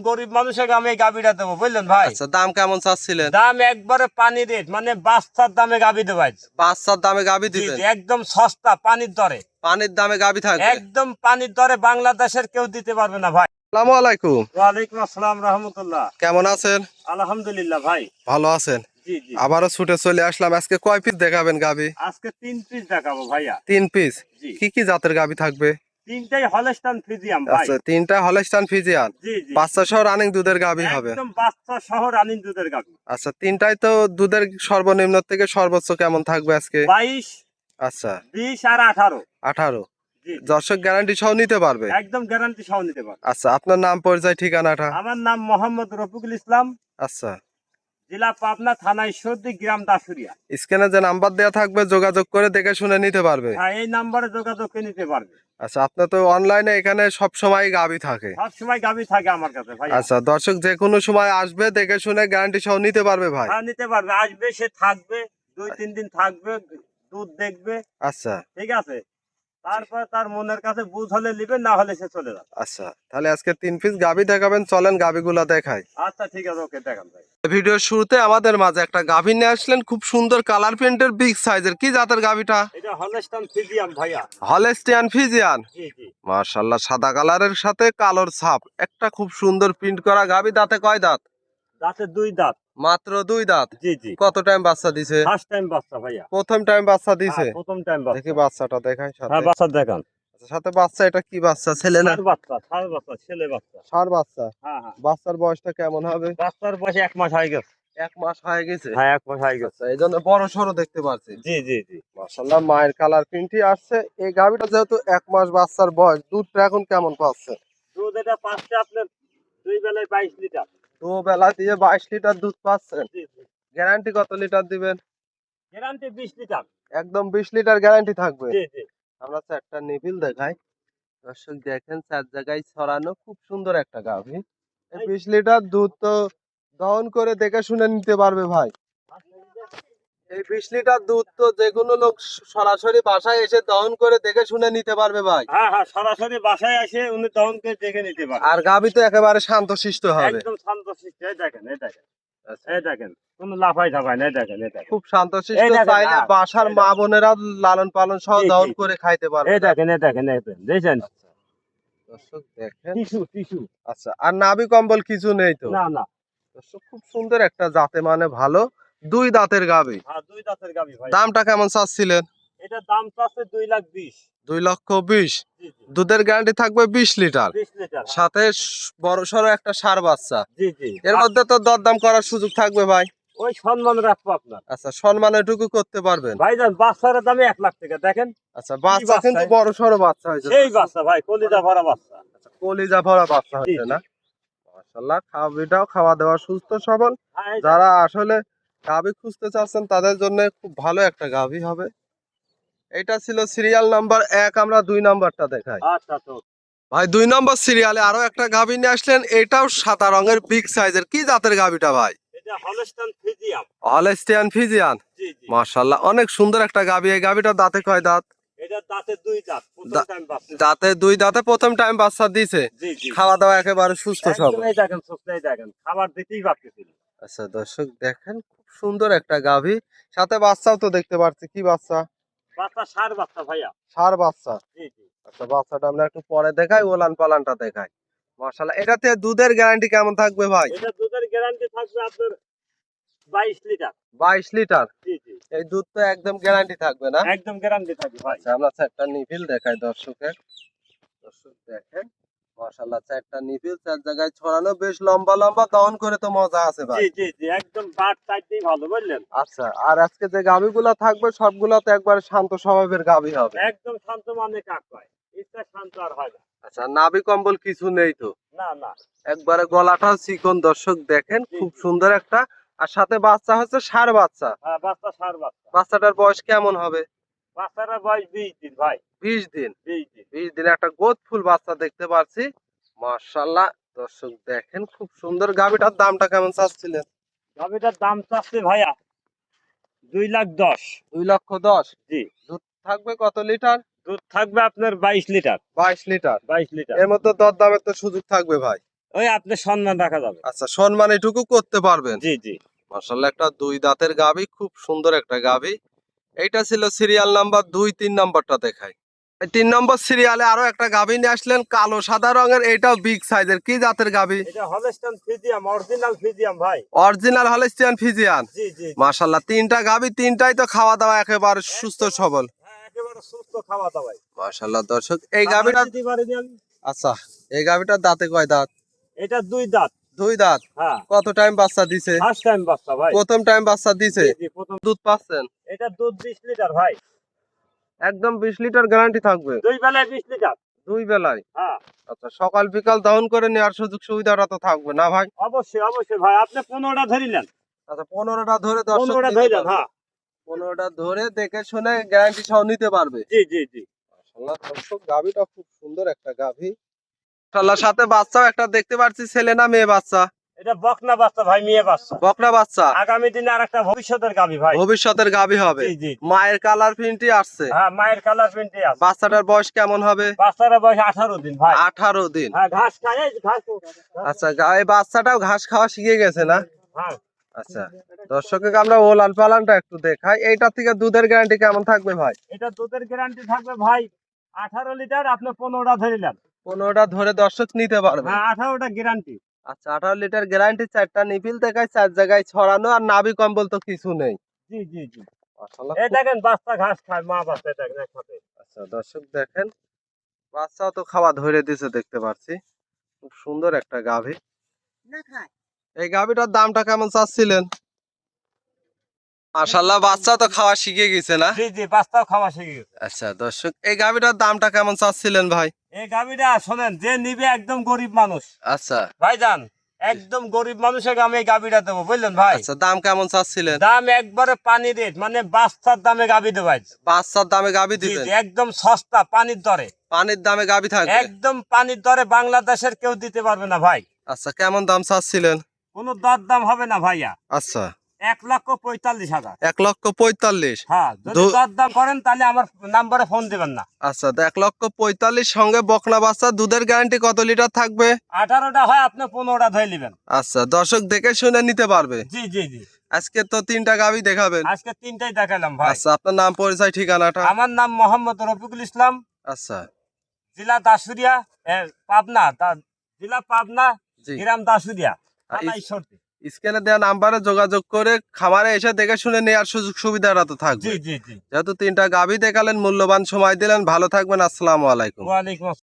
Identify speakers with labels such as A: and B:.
A: গরিব মানুষের আমি এই গাভিটা দেবো বুঝলেন ভাই।
B: আচ্ছা, দাম কেমন চাচ্ছিলেন?
A: দাম একবারে পানি রেট, মানে বাচ্চার দামে গাভি দেবো আজ।
B: বাচ্চার দামে গাভি
A: জি,
B: দিবেন?
A: জি, একদম সস্তা পানির দরে।
B: পানির দামে গাভি থাকবে?
A: একদম পানির দরে, বাংলাদেশের কেউ দিতে পারবে না ভাই।
B: আসসালামু আলাইকুম।
A: ওয়ালাইকুম আসসালাম রাহমাতুল্লাহ।
B: কেমন আছেন?
A: আলহামদুলিল্লাহ ভাই।
B: ভালো আছেন?
A: জি, জি।
B: আবারও ছুটে চলে আসলাম। আজকে কয় পিস দেখাবেন গাভি?
A: আজকে 3 পিস দেখাবো ভাইয়া।
B: 3 পিস।
A: জি।
B: কি কি জাতের গাভি থাকবে?
A: 3টাই হলস্টাইন ফ্রিজিয়ান ভাই।
B: আচ্ছা, 3টা হলস্টাইন ফ্রিজিয়ান।
A: জি, জি।
B: বাচ্চা সহ রানিং দুধের গাভি হবে?
A: একদম বাচ্চা সহ রানিং দুধের গাভি।
B: আচ্ছা, 3টাই তো দুধের সর্বনিম্ন থেকে সর্বোচ্চ কেমন থাকবে আজকে?
A: 22,
B: আচ্ছা,
A: 20 আর 18।
B: 18।
A: জি, জি।
B: দর্শক গ্যারান্টি সহ নিতে পারবে?
A: একদম গ্যারান্টি সহ নিতে পারবে।
B: আচ্ছা, আপনার নাম পরিচয় ঠিকানাটা?
A: আমার নাম মোহাম্মদ রফিকুল ইসলাম,
B: আচ্ছা,
A: জেলা পাবনা, থানা ঈশ্বরদী, গ্রাম দাসুরিয়া।
B: স্ক্রিনে যে নাম্বার দেওয়া থাকবে যোগাযোগ করে দেখে শুনে নিতে পারবে?
A: হ্যাঁ, এই নাম্বারে যোগাযোগ করে নিতে পারবে।
B: আচ্ছা, আপনার তো অনলাইনে এখানে সব সময় গাভি থাকে?
A: সব সময় গাভি থাকে আমার কাছে ভাই।
B: আচ্ছা, দর্শক যে কোনো সময় আসবে, দেখে শুনে গ্যারান্টি সহ নিতে পারবে ভাই?
A: হ্যাঁ, নিতে পারবে। আসবে, সে থাকবে 2-3 দিন থাকবে, দুধ দেখবে।
B: আচ্ছা,
A: ঠিক আছে, তারপর তার মনের কাছে বুঝ হলে নিবে, না হলে সে চলে যাবে।
B: আচ্ছা, তাহলে আজকে 3 পিস গাভি দেখাবেন, চলেন গাভিগুলা দেখাই।
A: আচ্ছা ঠিক আছে, ওকে দেখান ভাই।
B: ভিডিওর শুরুতে আমাদের মাঝে একটা গাভি নিয়ে আসলেন, খুব সুন্দর কালার প্রিন্টের বিগ সাইজের। কি জাতের গাভিটা?
A: এটা হলস্টাইন ফ্রিজিয়ান ভাইয়া।
B: Holstein Friesian.
A: জি, জি।
B: মাশাআল্লাহ, সাদা কালারের সাথে কালোর ছাপ, একটা খুব সুন্দর প্রিন্ট করা গাভি। দাঁতে কয় দাঁত?
A: দাঁতে 2 দাঁত।
B: মাত্র 2 দাঁত।
A: জি, জি।
B: কত টাইম বাচ্চা দিছে?
A: ফার্স্ট টাইম বাচ্চা ভাইয়া।
B: প্রথম টাইম বাচ্চা দিছে?
A: হ্যাঁ, প্রথম টাইম
B: দেখি
A: বাচ্চা।
B: বাচ্চাটা দেখাই সাথে।
A: হ্যাঁ, বাচ্চা দেখান।
B: আচ্ছা, সাথে বাচ্চা, এটা কি বাচ্চা, ছেলে না?
A: ষাঁড় বাচ্চা, ছেলে বাচ্চা।
B: ষাঁড় বাচ্চা।
A: হ্যাঁ, হ্যাঁ।
B: বাচ্চার বয়সটা কেমন হবে?
A: বাচ্চার বয়স 1 মাস হয়ে গেছে।
B: 1 মাস হয়ে গেছে?
A: হ্যাঁ, 1 মাস হয়ে গেছে।
B: আচ্ছা, এই জন্য বড় সড়ো দেখতে পাচ্ছি।
A: জি, জি, জি।
B: মাশাআল্লাহ, মায়ের কালার প্রিন্টই আসছে। এই গাভিটা যেহেতু 1 মাস বাচ্চার বয়স, দুধটা এখন কেমন পাচ্ছে?
A: দুধ এটা পাচ্ছে আপনার 2 বেলায় 22 লিটার।
B: 2 বেলা দিয়ে 22 লিটার দুধ পাচ্ছেন।
A: জি, জি।
B: গ্যারান্টি কত লিটার দিবেন?
A: Guarantee 20 litre.
B: একদম 20 লিটার গ্যারান্টি থাকবে?
A: জি, জি।
B: আমরা চারটা নিবিল দেখাই। দর্শক দেখেন, 4 জায়গায় ছড়ানো, খুব সুন্দর একটা গাভি। এই 20 লিটার দুধ তো দহন করে দেখে শুনে নিতে পারবে ভাই। এই 20 লিটার দুধ তো যে কোনো লোক সরাসরি বাসায় এসে দহন করে দেখে শুনে নিতে পারবে ভাই।
A: হ্যাঁ, হ্যাঁ, সরাসরি বাসায় এসে উনি দহনকে দেখে নিতে পারেন।
B: আর গাভি তো একেবারে শান্তশিষ্ট হবে।
A: একদম শান্তশিষ্ট। এই দেখেন, এই দেখেন,
B: আচ্ছা,
A: এই দেখেন। কোনো লাফাই ঝাপাই না, এই দেখেন, এই দেখেন।
B: খুব শান্তশিষ্ট।
A: এই দেখেন,
B: চাইলে বাসার মা বোনেরা লালন পালন সহ
A: জি, জি,
B: দহন
A: জি।
B: করে খাইতে পারবে।
A: এই দেখেন, এই দেখেন, এই দেখেন। দেখছেন?
B: আচ্ছা, দর্শক দেখেন।
A: Tissue, tissue.
B: আচ্ছা, আর নাভি কম্বল কিছু নেই তো?
A: না, না।
B: দর্শক খুব সুন্দর একটা জাতে মানে ভালো, 2 দাঁতের গাভি।
A: হ্যাঁ, 2 দাঁতের গাভী ভাই।
B: দামটা কেমন চাচ্ছিলেন?
A: এটার দাম চাচ্ছে 2,20,000।
B: 2,20,000।
A: জি, জি।
B: দুধের গ্যারান্টি থাকবে 20 লিটার।
A: 20 লিটার। হ্যাঁ।
B: সাথে বড় সড়ো একটা ষাঁড় বাচ্চা।
A: জি, জি।
B: এর মধ্যে তো দরদাম করার সুযোগ থাকবে ভাই?
A: ওই সম্মান রাখবো আপনার।
B: আচ্ছা, সম্মান এটুকু করতে পারবেন?
A: ভাইজান, বাচ্চার দামে 1 লাখ টাকা। দেখেন
B: আচ্ছা, বাচ্চা
A: বাচ্চা?
B: কিন্তু বড় সড়ো বাচ্চা হয়েছে।
A: সেই বাচ্চা ভাই, কলিজা ভরা বাচ্চা।
B: আচ্ছা, কলিজা ভরা বাচ্চা
A: জি,
B: হচ্ছে
A: জি।
B: না? মাশাআল্লাহ, গাভীটাও খাওয়া দাওয়া সুস্থ সবল।
A: হ্যাঁ, এই
B: যারা আসলে গাভী খুঁজতে চাচ্ছেন তাদের জন্য খুব ভালো একটা গাভী হবে। এটা ছিল সিরিয়াল নাম্বার 1, আমরা 2 নাম্বারটা দেখাই।
A: আচ্ছা তো।
B: ভাই, 2 নম্বর সিরিয়ালে আরো একটা গাভী নিয়ে আসলেন, এটাও সাদা রঙের বিগ সাইজের। কি জাতের গাভীটা ভাই?
A: এটা হলস্টাইন ফ্রিজিয়ান।
B: Holstein Friesian.
A: জি, জি।
B: মাশাআল্লাহ, অনেক সুন্দর একটা গাভী। এই গাভীটার দাঁতে কয় দাঁত?
A: এটা দাঁতে 2 দাঁত। প্রথম টাইম বাচ্চা।
B: দাঁতে 2 দাঁতে প্রথম টাইম বাচ্চা দিছে।
A: জি, জি।
B: খাওয়া দাওয়া একেবারে সুস্থ
A: একদম
B: সবল।
A: এই দেখেন, সুস্থই দেখেন। খাবার দিতেই পারতেছি না।
B: আচ্ছা, দর্শক দেখেন, খুব সুন্দর একটা গাভী। সাথে বাচ্চাও তো দেখতে পাচ্ছি। কি বাচ্চা?
A: বাচ্চা ষাঁড় বাচ্চা ভাইয়া।
B: ষাঁড় বাচ্চা।
A: জি, জি।
B: আচ্ছা, বাচ্চাটা আমরা একটু পরে দেখাই, ওলান পালানটা দেখাই। মাশাআল্লাহ, এটাতে দুধের গ্যারান্টি কেমন থাকবে ভাই?
A: এটা দুধের গ্যারান্টি থাকবে আপনার 22 লিটার।
B: 22 লিটার।
A: জি, জি।
B: এই দুধ তো একদম গ্যারান্টি থাকবে না?
A: একদম গ্যারান্টি থাকবে ভাই।
B: আচ্ছা, আমরা 4টা নিপিল দেখাই দর্শকের। দর্শক দেখেন, মাশাআল্লাহ, 4টা নিপিল 4 জায়গায় ছড়ানো, বেশ লম্বা লম্বা, দহন করে তো মজা আছে ভাই।
A: জি, জি, জি। একদম বাট চাইতেই ভালো, বুঝলেন?
B: আচ্ছা, আর আজকে যে গাভীগুলা থাকবে সবগুলা তো একবারে শান্ত স্বভাবের গাভী হবে?
A: একদম শান্ত মানে কাক হয়। ইচ্ছা শান্ত আর হয় না।
B: আচ্ছা, নাভি কম্বল কিছু নেই তো?
A: না, না।
B: একবারে গলাটাও চিকন। দর্শক দেখেন,
A: জি,
B: খুব
A: জি।
B: সুন্দর একটা। আর সাথে বাচ্চা হচ্ছে ষাঁড় বাচ্চা।
A: হ্যাঁ, বাচ্চা ষাঁড় বাচ্চা।
B: বাচ্চাটার বয়স কেমন হবে?
A: বাচ্চাটার বয়স 20 দিন ভাই।
B: 20 দিন।
A: 20 দিন।
B: 20 দিনে একটা গোদ ফুল বাচ্চা দেখতে পাচ্ছি। মাশাআল্লাহ, দর্শক দেখেন, খুব সুন্দর। গাভীটার দামটা কেমন চাচ্ছিলেন?
A: গাভীটার দাম চাচ্ছে ভাইয়া 2,10,000।
B: 2,10,000।
A: জি।
B: দুধ থাকবে কত লিটার?
A: দুধ থাকবে আপনার 22 লিটার।
B: 22 লিটার।
A: 22 লিটার।
B: এর মধ্যে দরদামের তো সুযোগ থাকবে ভাই?
A: ওই আপনার সম্মান রাখা যাবে।
B: আচ্ছা, সম্মান এটুকু করতে পারবেন।
A: জি জি।
B: মাশাআল্লাহ, একটা 2 দাঁতের গাভী, খুব সুন্দর একটা গাভী। এইটা ছিল সিরিয়াল নাম্বার 2, 3 নাম্বারটা দেখাই। 3 নম্বর সিরিয়ালে আরো একটা গাভী নিয়ে আসলেন, কালো সাদা রঙের, এটাও বিগ সাইজের। কি জাতের গাভী?
A: এটা হলস্টাইন ফ্রিজিয়াম, অরিজিনাল ফ্রিজিয়াম ভাই।
B: Original Holstein Friesian.
A: জি জি।
B: মাশাআল্লাহ, 3টা গাভী, 3টাই তো খাওয়া দাওয়া একেবারে সুস্থ সবল।
A: হ্যাঁ, একেবারে সুস্থ খাওয়া দাওয়া ভাই।
B: মাশাআল্লাহ দর্শক, এই গাভীটা,
A: দিতে পারিনি আমি।
B: আচ্ছা, এই গাভীটার দাঁতে কয় দাঁত?
A: এটা 2 দাঁত।
B: 2 দাঁত।
A: হ্যাঁ।
B: কত টাইম বাচ্চা দিছে?
A: ফার্স্ট টাইম বাচ্চা ভাই।
B: প্রথম টাইম বাচ্চা দিছে।
A: জি জি, প্রথম।
B: দুধ পাচ্ছেন?
A: এটা দুধ 20 লিটার ভাই।
B: একদম 20 লিটার গ্যারান্টি থাকবে?
A: 2 বেলায় 20 লিটার।
B: 2 বেলায়?
A: হ্যাঁ।
B: আচ্ছা, সকাল বিকাল দহন করে নেওয়ার সুযোগ সুবিধাটা তো থাকবে না ভাই?
A: অবশ্যই অবশ্যই ভাই, আপনি 15টা ধরিলেন।
B: আচ্ছা, 15টা ধরে দর্শক
A: 15টা
B: নিতে
A: ধরিলেন।
B: পারবে।
A: হ্যাঁ।
B: 15টা ধরে দেখে শুনে গ্যারান্টি সহ নিতে পারবে।
A: জি জি জি।
B: মাশাআল্লাহ দর্শক, গাভীটা খুব সুন্দর একটা গাভী। মাশাআল্লাহ, সাথে বাচ্চাও একটা দেখতে পাচ্ছি, ছেলে না মেয়ে বাচ্চা?
A: এটা বকনা বাচ্চা ভাই, মেয়ে বাচ্চা।
B: বকনা বাচ্চা।
A: আগামী দিনে আরেকটা ভবিষ্যতের গাবি ভাই।
B: ভবিষ্যতের গাভী হবে।
A: জি জি।
B: মায়ের কালার প্রিন্টই আসছে।
A: হ্যাঁ, মায়ের কালার প্রিন্টে আছে।
B: বাচ্চাটার বয়স কেমন হবে?
A: বাচ্চার বয়স 18 দিন ভাই।
B: 18 দিন।
A: হ্যাঁ, ঘাস খায়, এই ঘাস।
B: আচ্ছা, এই বাচ্চাটাও ঘাস খাওয়া শিখে গেছে না?
A: হ্যাঁ।
B: আচ্ছা, দর্শককে আমরা ওলান পালানটা একটু দেখাই। এইটা থেকে দুধের গ্যারান্টি কেমন থাকবে ভাই?
A: এটা দুধের গ্যারান্টি থাকবে ভাই 18 লিটার। আপনি 15টা ধরিলেন।
B: 15টা ধরে দর্শক নিতে পারবে।
A: হ্যাঁ, 18টা গ্যারান্টি।
B: আচ্ছা, 18 লিটার গ্যারান্টি, 4টা নিপিল দেখায়, 4 জায়গায় ছড়ানো, আর নাভি কম্বল তো কিছু নেই।
A: জি জি জি।
B: মাশাআল্লাহ,
A: এই দেখেন বাচ্চা ঘাস খায়, মা বাচ্চা দেখেন একসাথে।
B: আচ্ছা দর্শক দেখেন, বাচ্চাও তো খাওয়া ধরে দিয়েছে দেখতে পাচ্ছি। খুব সুন্দর একটা গাভী। এই গাভীটার দামটা কেমন চাচ্ছিলেন? মাশাআল্লাহ, বাচ্চা তো খাওয়া শিখে গেছে না?
A: জি জি, বাচ্চাও খাওয়া শিখে গেছে।
B: আচ্ছা দর্শক, এই গাভীটার দামটা কেমন চাচ্ছিলেন ভাই?
A: এই গাবিটা শোনেন, যে নিবে একদম গরিব মানুষ
B: আচ্ছা
A: ভাইজান, একদম গরিব মানুষকে আমি এই গাবিটা দেবো, বুঝলেন ভাই।
B: আচ্ছা, দাম কেমন চাচ্ছিলেন?
A: দাম একবারে পানি রেট, মানে বাচ্চার দামে গাবি দেবো আজ।
B: বাচ্চার দামে গাভী
A: জি
B: দিবেন?
A: জি, একদম সস্তা, পানির দরে।
B: পানির দামে গাভী থাকবে?
A: একদম পানির দরে, বাংলাদেশের কেউ দিতে পারবে না ভাই।
B: আচ্ছা, কেমন দাম চাচ্ছিলেন?
A: কোনো দর দাম হবে না ভাইয়া।
B: আচ্ছা,
A: 1,45,000।
B: 1,45,000।
A: হ্যাঁ, যদি দর দাম করেন তাহলে আমার নাম্বারে ফোন দিবেন না।
B: আচ্ছা, তো 1,45,000 সঙ্গে বকনা বাচ্চা, দুধের গ্যারান্টি কত লিটার থাকবে?
A: 18টা হয়, আপনি 15টা ধরে নেবেন।
B: আচ্ছা, দর্শক দেখে শুনে নিতে পারবে।
A: জি জি জি।
B: আজকে তো 3টা গাভী দেখাবেন।
A: আজকে 3টাই দেখালাম ভাই।
B: আচ্ছা, আপনার নাম পরিচয় ঠিকানাটা?
A: আমার নাম মোহাম্মদ রফিকুল ইসলাম,
B: আচ্ছা,
A: জেলা দাসুরিয়া, পাবনা। জেলা পাবনা,
B: জি।
A: গ্রাম দাসুরিয়া,
B: আর
A: থানা ঈশ্বরদী।
B: স্ক্যানে দেওয়া নাম্বারে যোগাযোগ করে খামারে এসে দেখে শুনে নেওয়ার সুযোগ সুবিধাটা তো থাকবে।
A: জি জি জি।
B: যেহেতু 3টা গাভী দেখালেন, মূল্যবান সময় দিলেন, ভালো থাকবেন। আসসালামু আলাইকুম।
A: ওয়ালাইকুম আসসালাম।